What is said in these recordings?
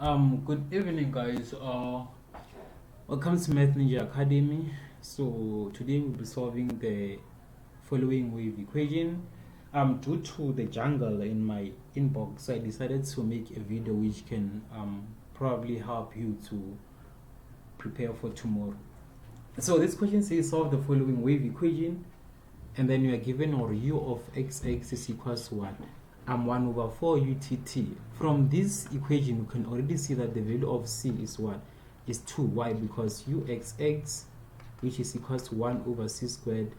Good evening, guys. Welcome to Math Ninja Academy. So today we'll be solving the following wave equation. Due to the jungle in my inbox, I decided to make a video which can probably help you to prepare for tomorrow. So this question says solve the following wave equation, and then you are given or u of xx is equals to 1. 1/4 UTT. From this equation, you can already see that the value of c is what? Is 2. Why? Because uxx, which is equals to 1/c squared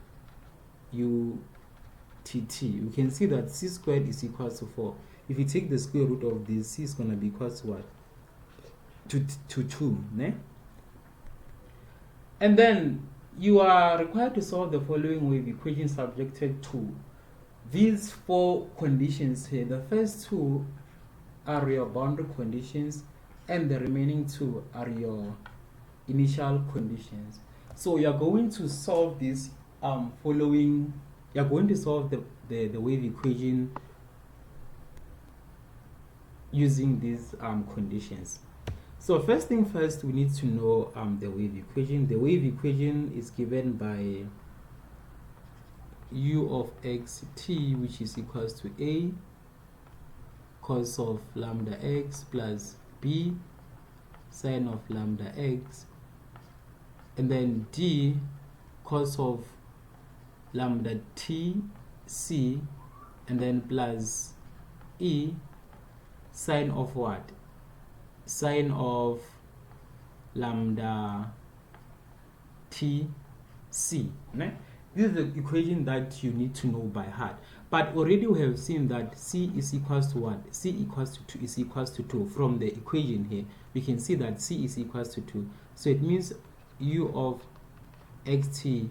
UTT. You can see that c squared is equals to 4. If you take the square root of this, c is going to be equals to what? To 2. Ne? And then you are required to solve the following wave equation subjected to these 4 conditions here. The first 2 are your boundary conditions, and the remaining 2 are your initial conditions. So you are going to solve this following. You are going to solve the wave equation using these conditions. So first thing first, we need to know the wave equation. The wave equation is given by u of xt, which is equals to a cos of lambda x plus b sine of lambda x, and then d cos of lambda t c, and then plus e sine of what? Sine of lambda t c. Right? This is the equation that you need to know by heart. But already we have seen that c is equals to what? C equals to 2 is equals to 2. From the equation here, we can see that c is equals to 2. So it means u of xt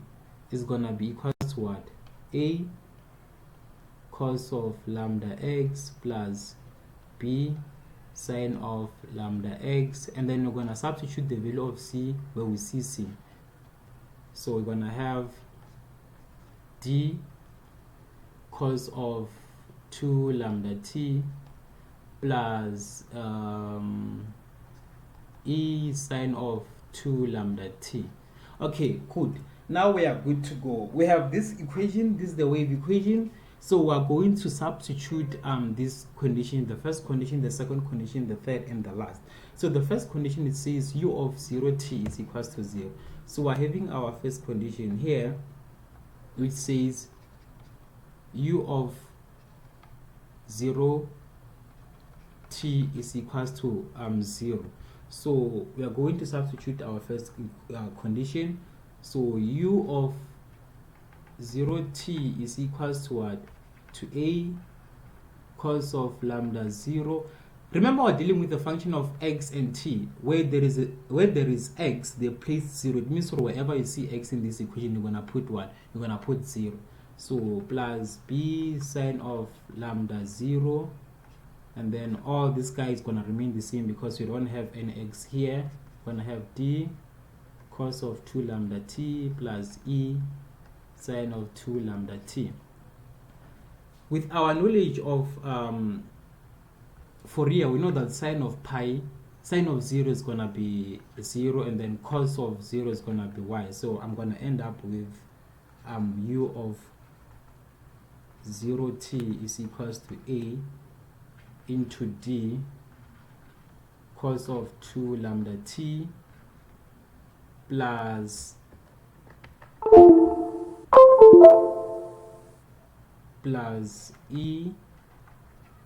is going to be equals to what? A cos of lambda x plus b sine of lambda x. And then we're going to substitute the value of c where we see c. So we're going to have d cos of 2 lambda t plus e sine of 2 lambda t. Okay, good. Now we are good to go. We have this equation. This is the wave equation. So we are going to substitute this condition, the first condition, the second condition, the third, and the last. So the first condition, it says u of 0t is equals to 0. So we're having our first condition here, which says u of 0t is equals to 0. So we are going to substitute our first condition. So u of 0t is equals to what? To a cos of lambda 0. Remember, we're dealing with the function of x and t. Where there is x, they place 0. It means wherever you see x in this equation, you're gonna put what? You're gonna put 0. So plus b sine of lambda 0, and then all this guy is gonna remain the same because we don't have any x here. We're gonna have d cos of 2 lambda t plus e sine of 2 lambda t. With our knowledge of Fourier, we know that sine of 0 is gonna be 0, and then cos of 0 is gonna be y. So I'm gonna end up with u of 0t is equals to a into d cos of 2 lambda t plus e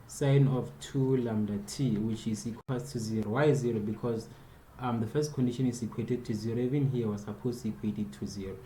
sine of 2 lambda t, which is equals to 0. Why is 0? Because the first condition is equated to 0. Even here was supposed to equate it to 0.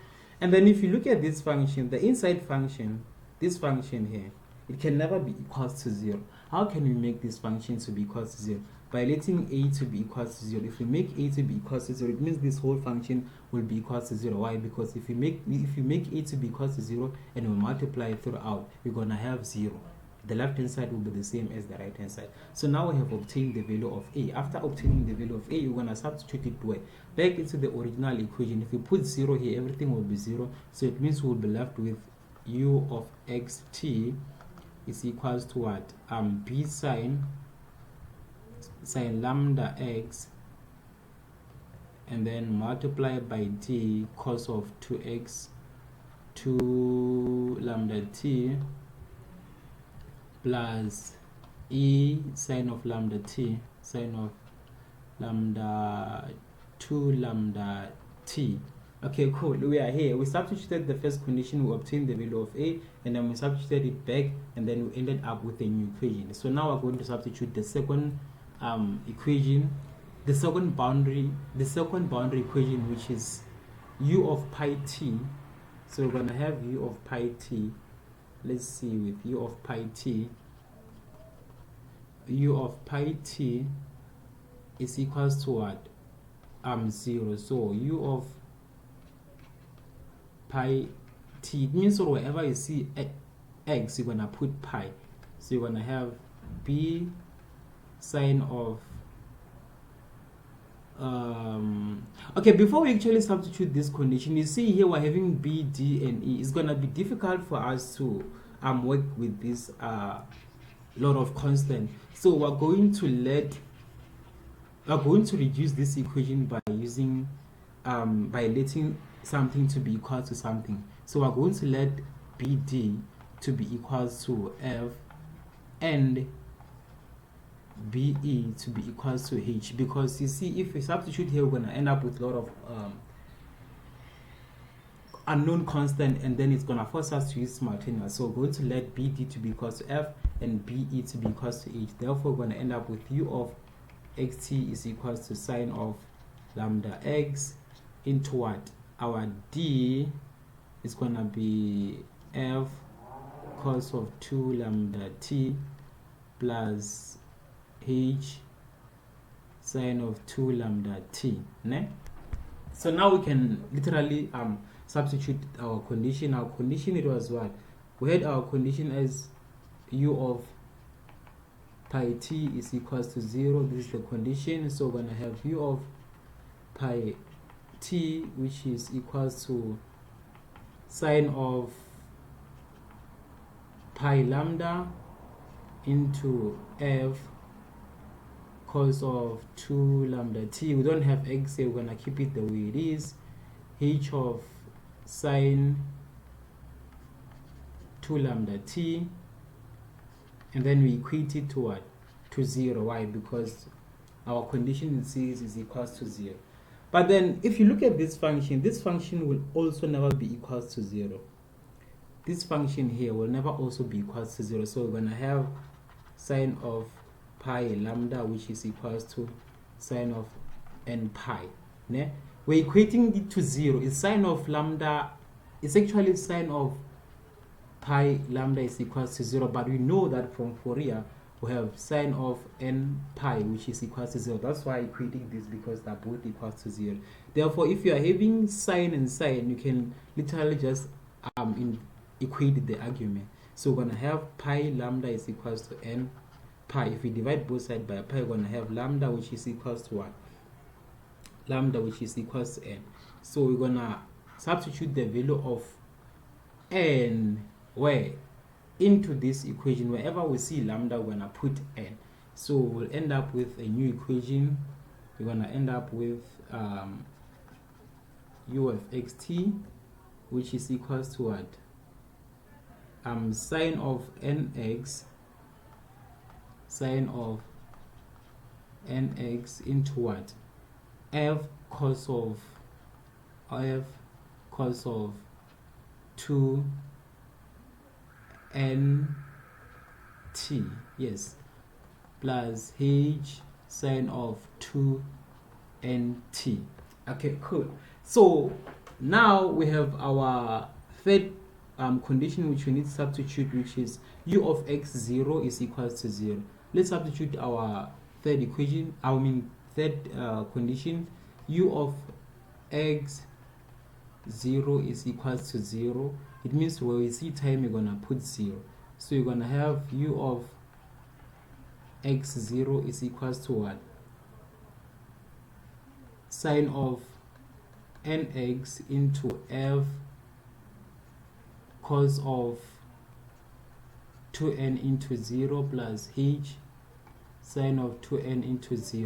And then if you look at this function, the inside function, this function here, it can never be equals to 0. How can we make this function to be equals to 0? By letting a to be equals to 0. If we make a to be equals to 0, it means this whole function will be equals to 0. Why? Because if you make a to be equals to 0 and we multiply it throughout, we're gonna have 0. The left hand side will be the same as the right hand side. So now we have obtained the value of a. After obtaining the value of a, you're gonna substitute it where? Back into the original equation. If you put 0 here, everything will be 0. So it means we'll be left with u of xt is equals to what? B sine sine lambda x, and then multiply by d cos of 2x 2 lambda t plus e sine of lambda t sine of lambda 2 lambda t. Okay, cool. We are here. We substituted the first condition, we obtained the value of a, and then we substituted it back, and then we ended up with a new equation. So now we're going to substitute the second equation, the second boundary equation, which is u of pi t. So we're going to have u of pi t. Let's see, with u of pi t, u of pi t is equals to what? 0. So u of pi t, it means or wherever you see x, you're gonna put pi. So you're gonna have b sine of okay, before we actually substitute this condition, you see here we're having b, d, and e. It's gonna be difficult for us to work with this lot of constant. So we're going to reduce this equation by using by letting something to be equal to something. So we're going to let BD to be equal to F and BE to be equal to H, because you see, if we substitute here, we're going to end up with a lot of unknown constant, and then it's going to force us to use simultaneous. So we're going to let BD to be equal to F and BE to be equal to H. Therefore, we're going to end up with U of xt is equal to sine of lambda x into what? Our D is going to be F cos of 2 lambda t plus H sine of 2 lambda t. Ne? So now we can literally substitute our condition. Our condition, it was what? We had our condition as u of pi t is equals to 0. This is the condition. So we're going to have u of pi t, which is equals to sine of pi lambda into F cos of 2 lambda t. We don't have x here, we're going to keep it the way it is. H of sine 2 lambda t, and then we equate it to what? To 0. Why? Because our condition says is equals to 0. But then if you look at this function will also never be equals to 0. This function here will never also be equals to 0. So we're going to have sine of pi lambda, which is equals to sine of n pi. Ne? We're equating it to 0. It's sine of lambda, it's actually sine of pi lambda is equals to 0, but we know that from Fourier we have sine of n pi, which is equals to 0. That's why equating this, because they're both equals to 0. Therefore, if you are having sine and sine, you can literally just equate the argument. So we're going to have pi lambda is equals to n pi. If we divide both sides by pi, we're going to have lambda, which is equals to what? Lambda, which is equals to n. So we're going to substitute the value of n where? Into this equation. Wherever we see lambda, we're going to put n. So we'll end up with a new equation. We're going to end up with u of xt, which is equals to what? Sine of nx into what? F cos of 2 n t, yes, plus H sine of 2 n t. Okay, cool. So now we have our third condition which we need to substitute, which is u of x0 is equals to 0. Let's substitute our third equation, third condition. U of x0 is equals to 0. It means where we see time, you're going to put 0. So you're going to have u of x0 is equals to what? Sine of nx into F cos of 2n into 0 plus H sine of 2n into 0.